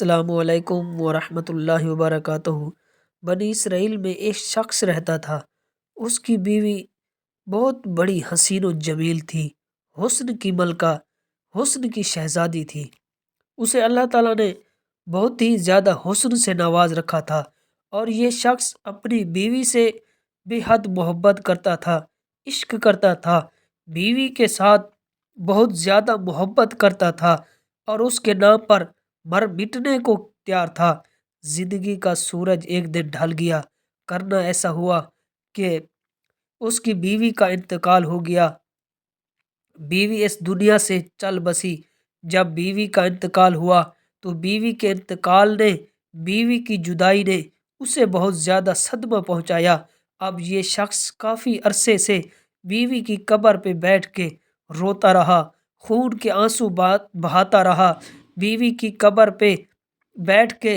السلام علیکم ورحمۃ اللہ وبرکاتہ۔ بنی اسرائیل میں ایک شخص رہتا تھا۔ اس کی بیوی بہت بڑی حسین و جمیل تھی، حسن کی ملکہ، حسن کی شہزادی تھی۔ اسے اللہ تعالیٰ نے بہت ہی زیادہ حسن سے نواز رکھا تھا، اور یہ شخص اپنی بیوی سے بے حد محبت کرتا تھا، عشق کرتا تھا، بیوی کے ساتھ بہت زیادہ محبت کرتا تھا، اور اس کے نام پر مر مٹنے کو تیار تھا۔ زندگی کا سورج ایک دن ڈھل گیا۔ کرنا ایسا ہوا کہ اس کی بیوی کا انتقال ہو گیا۔ بیوی اس دنیا سے چل بسی۔ جب بیوی کا انتقال ہوا تو بیوی کے انتقال نے، بیوی کی جدائی نے اسے بہت زیادہ صدمہ پہنچایا۔ اب یہ شخص کافی عرصے سے بیوی کی قبر پہ بیٹھ کے روتا رہا، خون کے آنسو بہاتا رہا، بیوی کی قبر پہ بیٹھ کے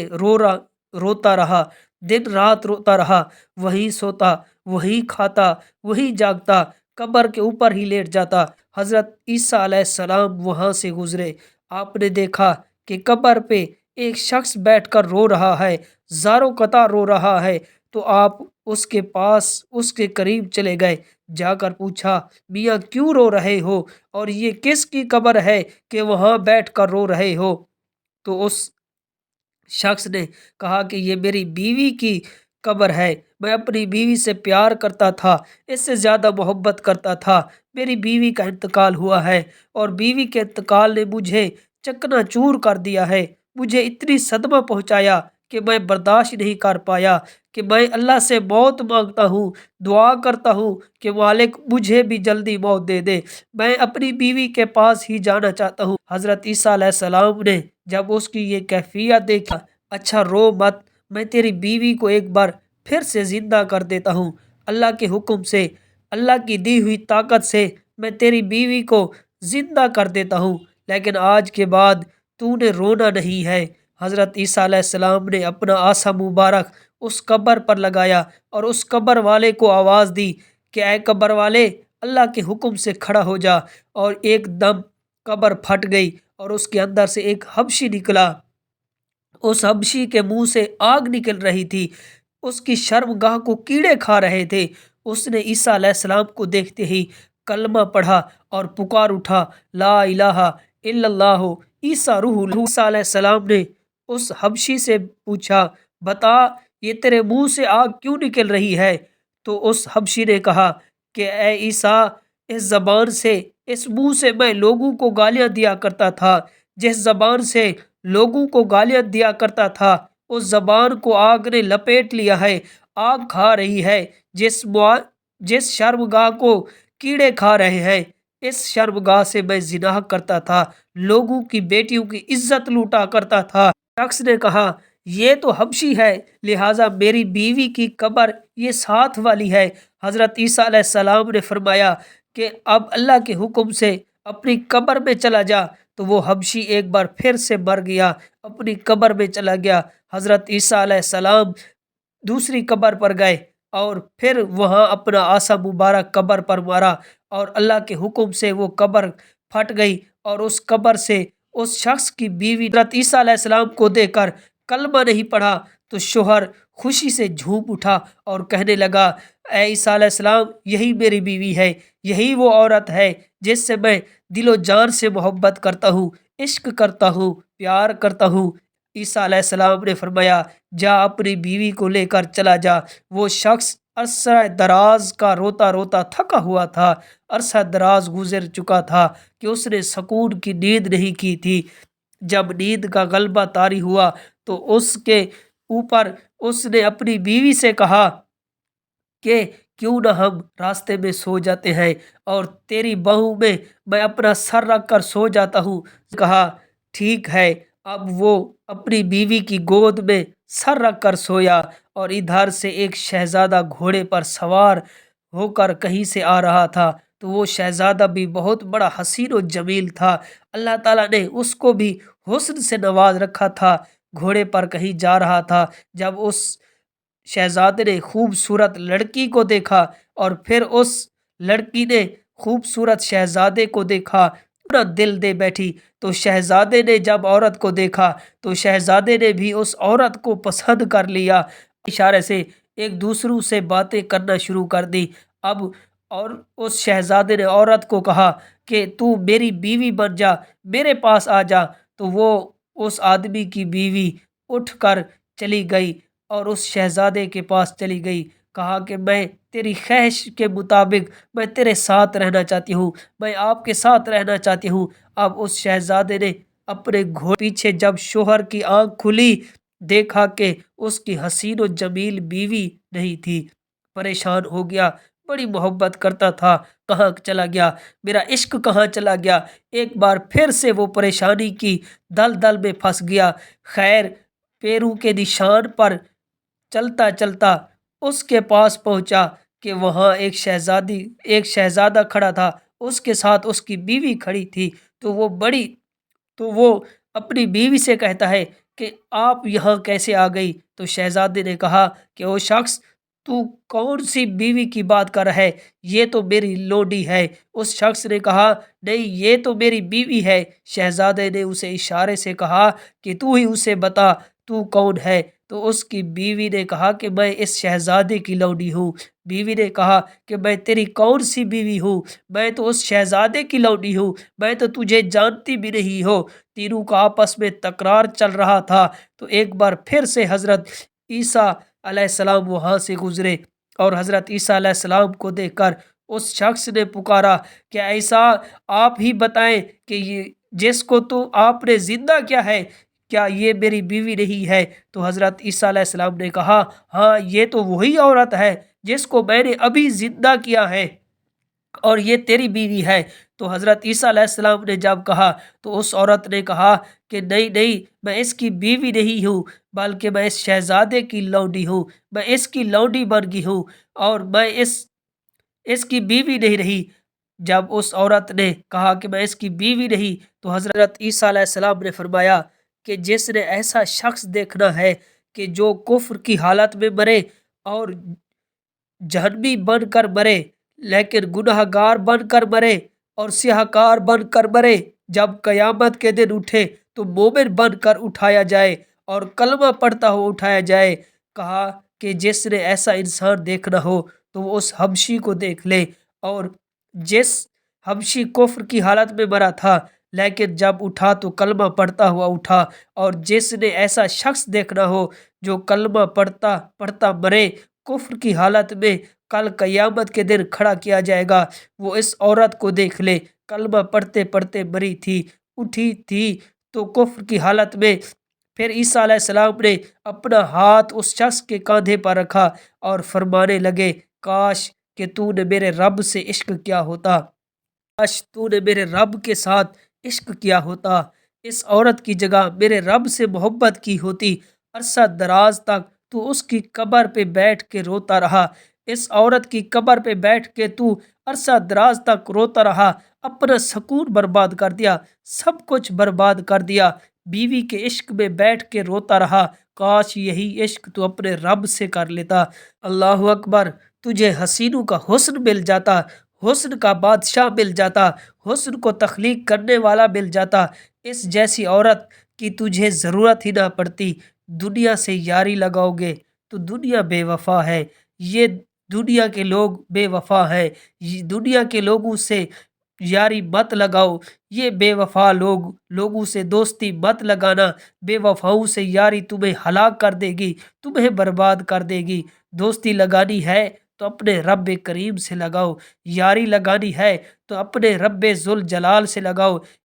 روتا رہا، دن رات روتا رہا، وہیں سوتا، وہیں کھاتا، وہیں جاگتا، قبر کے اوپر ہی لیٹ جاتا۔ حضرت عیسیٰ علیہ السلام وہاں سے گزرے۔ آپ نے دیکھا کہ قبر پہ ایک شخص بیٹھ کر رو رہا ہے، زاروں قطار رو رہا ہے، تو آپ اس کے پاس، اس کے قریب چلے گئے، جا کر پوچھا، میاں کیوں رو رہے ہو، اور یہ کس کی قبر ہے کہ وہاں بیٹھ کر رو رہے ہو؟ تو اس شخص نے کہا کہ یہ میری بیوی کی قبر ہے، میں اپنی بیوی سے پیار کرتا تھا، اس سے زیادہ محبت کرتا تھا، میری بیوی کا انتقال ہوا ہے، اور بیوی کے انتقال نے مجھے چکنا چور کر دیا ہے، مجھے اتنی صدمہ پہنچایا کہ میں برداشت نہیں کر پایا، کہ میں اللہ سے موت مانگتا ہوں، دعا کرتا ہوں کہ مالک مجھے بھی جلدی موت دے دے، میں اپنی بیوی کے پاس ہی جانا چاہتا ہوں۔ حضرت عیسیٰ علیہ السلام نے جب اس کی یہ کیفیت دیکھا، اچھا رو مت، میں تیری بیوی کو ایک بار پھر سے زندہ کر دیتا ہوں، اللہ کے حکم سے، اللہ کی دی ہوئی طاقت سے میں تیری بیوی کو زندہ کر دیتا ہوں، لیکن آج کے بعد تو نے رونا نہیں ہے۔ حضرت عیسیٰ علیہ السلام نے اپنا عصا مبارک اس قبر پر لگایا، اور اس قبر والے کو آواز دی کہ اے قبر والے، اللہ کے حکم سے کھڑا ہو جا، اور ایک دم قبر پھٹ گئی، اور اس کے اندر سے ایک حبشی نکلا۔ اس حبشی کے منہ سے آگ نکل رہی تھی، اس کی شرمگاہ کو کیڑے کھا رہے تھے۔ اس نے عیسیٰ علیہ السلام کو دیکھتے ہی کلمہ پڑھا اور پکار اٹھا، لا الہ الا اللہ عیسیٰ روح اللہ۔ عیسیٰ علیہ السلام نے اس حبشی سے پوچھا، بتا یہ تیرے منہ سے آگ کیوں نکل رہی ہے؟ تو اس حبشی نے کہا کہ اے عیسیٰ، اس زبان سے، اس منہ سے میں لوگوں کو گالیاں دیا کرتا تھا، جس زبان سے لوگوں کو گالیاں دیا کرتا تھا اس زبان کو آگ نے لپیٹ لیا ہے، آگ کھا رہی ہے۔ جس شرمگاہ کو کیڑے کھا رہے ہیں، اس شرمگاہ سے میں زنا کرتا تھا، لوگوں کی بیٹیوں کی عزت لوٹا کرتا تھا۔ شخص نے کہا یہ تو حبشی ہے، لہٰذا میری بیوی کی قبر یہ ساتھ والی ہے۔ حضرت عیسیٰ علیہ السلام نے فرمایا کہ اب اللہ کے حکم سے اپنی قبر میں چلا جا۔ تو وہ حبشی ایک بار پھر سے مر گیا، اپنی قبر میں چلا گیا۔ حضرت عیسیٰ علیہ السلام دوسری قبر پر گئے، اور پھر وہاں اپنا عصا مبارک قبر پر مارا، اور اللہ کے حکم سے وہ قبر پھٹ گئی، اور اس قبر سے اس شخص کی بیوی حضرت عیسیٰ علیہ السلام کو دیکھ کر کلمہ نہیں پڑھا، تو شوہر خوشی سے جھوم اٹھا اور کہنے لگا، اے عیسیٰ علیہ السلام، یہی میری بیوی ہے، یہی وہ عورت ہے جس سے میں دل و جان سے محبت کرتا ہوں، عشق کرتا ہوں، پیار کرتا ہوں۔ عیسیٰ علیہ السلام نے فرمایا، جا اپنی بیوی کو لے کر چلا جا۔ وہ شخص عرصہ دراز کا روتا روتا تھکا ہوا تھا، عرصہ دراز گزر چکا تھا کہ اس نے سکون کی نیند نہیں کی تھی۔ جب نیند کا غلبہ طاری ہوا تو اس کے اوپر اس نے اپنی بیوی سے کہا کہ کیوں نہ ہم راستے میں سو جاتے ہیں، اور تیری باہوں میں میں اپنا سر رکھ کر سو جاتا ہوں۔ کہا ٹھیک ہے۔ اب وہ اپنی بیوی کی گود میں سر رکھ کر سویا، اور ادھر سے ایک شہزادہ گھوڑے پر سوار ہو کر کہیں سے آ رہا تھا، تو وہ شہزادہ بھی بہت بڑا حسین و جمیل تھا۔ اللہ تعالیٰ نے اس کو بھی حسن سے نواز رکھا تھا، گھوڑے پر کہیں جا رہا تھا۔ جب اس شہزادے نے خوبصورت لڑکی کو دیکھا، اور پھر اس لڑکی نے خوبصورت شہزادے کو دیکھا، اپنا دل دے بیٹھی۔ تو شہزادے نے جب عورت کو دیکھا تو شہزادے نے بھی اس عورت کو پسند کر لیا، اشارے سے ایک دوسروں سے باتیں کرنا شروع کر دی۔ اب اور اس شہزادے نے عورت کو کہا کہ تو میری بیوی بن جا، میرے پاس آ جا۔ تو وہ اس آدمی کی بیوی اٹھ کر چلی گئی اور اس شہزادے کے پاس چلی گئی، کہا کہ میں تیری خواہش کے مطابق میں تیرے ساتھ رہنا چاہتی ہوں، میں آپ کے ساتھ رہنا چاہتی ہوں۔ اب اس شہزادے نے اپنے گھوڑے پیچھے جب شوہر کی آنکھ کھلی، دیکھا کہ اس کی حسین و جمیل بیوی نہیں تھی، پریشان ہو گیا، بڑی محبت کرتا تھا، کہاں چلا گیا میرا عشق، کہاں چلا گیا؟ ایک بار پھر سے وہ پریشانی کی دلدل میں پھنس گیا۔ خیر، پیروں کے نشان پر چلتا چلتا اس کے پاس پہنچا کہ وہاں ایک شہزادہ کھڑا تھا، اس کے ساتھ اس کی بیوی کھڑی تھی۔ تو وہ اپنی بیوی سے کہتا ہے کہ آپ یہاں کیسے آ گئی؟ تو شہزادے نے کہا کہ او شخص، تو کون سی بیوی کی بات کر ہے؟ یہ تو میری لونڈی ہے۔ اس شخص نے کہا نہیں، یہ تو میری بیوی ہے۔ شہزادے نے اسے اشارے سے کہا کہ تو ہی اسے بتا تو کون ہے؟ تو اس کی بیوی نے کہا کہ میں اس شہزادے کی لونڈی ہوں۔ بیوی نے کہا کہ میں تیری کون سی بیوی ہوں؟ میں تو اس شہزادے کی لونڈی ہوں، میں تو تجھے جانتی بھی نہیں ہو۔ تینوں کا آپس میں تکرار چل رہا تھا۔ تو ایک بار پھر سے حضرت عیسیٰ علیہ السلام وہاں سے گزرے اور حضرت عیسیٰ علیہ السلام کو دیکھ کر اس شخص نے پکارا کہ عیسیٰ، آپ ہی بتائیں کہ یہ جس کو تو آپ نے زندہ کیا ہے، کیا یہ میری بیوی نہیں ہے؟ تو حضرت عیسیٰ علیہ السلام نے کہا ہاں، یہ تو وہی عورت ہے جس کو میں نے ابھی زندہ کیا ہے، اور یہ تیری بیوی ہے۔ تو حضرت عیسیٰ علیہ السلام نے جب کہا تو اس عورت نے کہا کہ نہیں نہیں، میں اس کی بیوی نہیں ہوں، بلکہ میں اس شہزادے کی لونڈی ہوں، میں اس کی لونڈی بن گئی ہوں، اور میں اس کی بیوی نہیں رہی۔ جب اس عورت نے کہا کہ میں اس کی بیوی نہیں، تو حضرت عیسیٰ علیہ السلام نے فرمایا کہ جس نے ایسا شخص دیکھنا ہے کہ جو کفر کی حالت میں مرے اور جہنمی بن کر مرے، لیکن گناہ گار بن کر مرے اور سیاہ کار بن کر مرے، جب قیامت کے دن اٹھے تو مومن بن کر اٹھایا جائے اور کلمہ پڑھتا ہو اٹھایا جائے۔ کہا کہ جس نے ایسا انسان دیکھنا ہو تو وہ اس حبشی کو دیکھ لے، اور جس حبشی کفر کی حالت میں مرا تھا لیکن جب اٹھا تو کلمہ پڑھتا ہوا اٹھا، اور جس نے ایسا شخص دیکھنا ہو جو کلمہ پڑھتا پڑھتا مرے کفر کی حالت میں، کل قیامت کے دن کھڑا کیا جائے گا، وہ اس عورت کو دیکھ لے، کلمہ پڑھتے پڑھتے مری تھی، اٹھی تھی تو کفر کی حالت میں۔ پھر عیسیٰ علیہ السلام نے اپنا ہاتھ اس شخص کے کاندھے پر رکھا اور فرمانے لگے کاش کہ تو نے میرے رب سے عشق کیا ہوتا، کاش تو نے میرے رب کے ساتھ عشق کیا ہوتا، اس عورت کی جگہ میرے رب سے محبت کی ہوتی۔ عرصہ دراز تک تو اس کی قبر پہ بیٹھ کے روتا رہا، اس عورت کی قبر پہ بیٹھ کے تو عرصہ دراز تک روتا رہا، اپنا سکون برباد کر دیا، سب کچھ برباد کر دیا، بیوی کے عشق میں بیٹھ کے روتا رہا، کاش یہی عشق تو اپنے رب سے کر لیتا۔ اللہ اکبر، تجھے حسینوں کا حسن مل جاتا، حسن کا بادشاہ مل جاتا، حسن کو تخلیق کرنے والا مل جاتا، اس جیسی عورت کی تجھے ضرورت ہی نہ پڑتی۔ دنیا سے یاری لگاؤ گے تو دنیا بے وفا ہے، یہ دنیا کے لوگ بے وفا ہیں، یہ دنیا کے لوگوں سے یاری مت لگاؤ، یہ بے وفا لوگوں سے دوستی مت لگانا، بے وفاؤں سے یاری تمہیں ہلاک کر دے گی، تمہیں برباد کر دے گی۔ دوستی لگانی ہے تو اپنے رب کریم سے لگاؤ، یاری لگانی ہے تو اپنے رب ذوالجلال سے لگاؤ،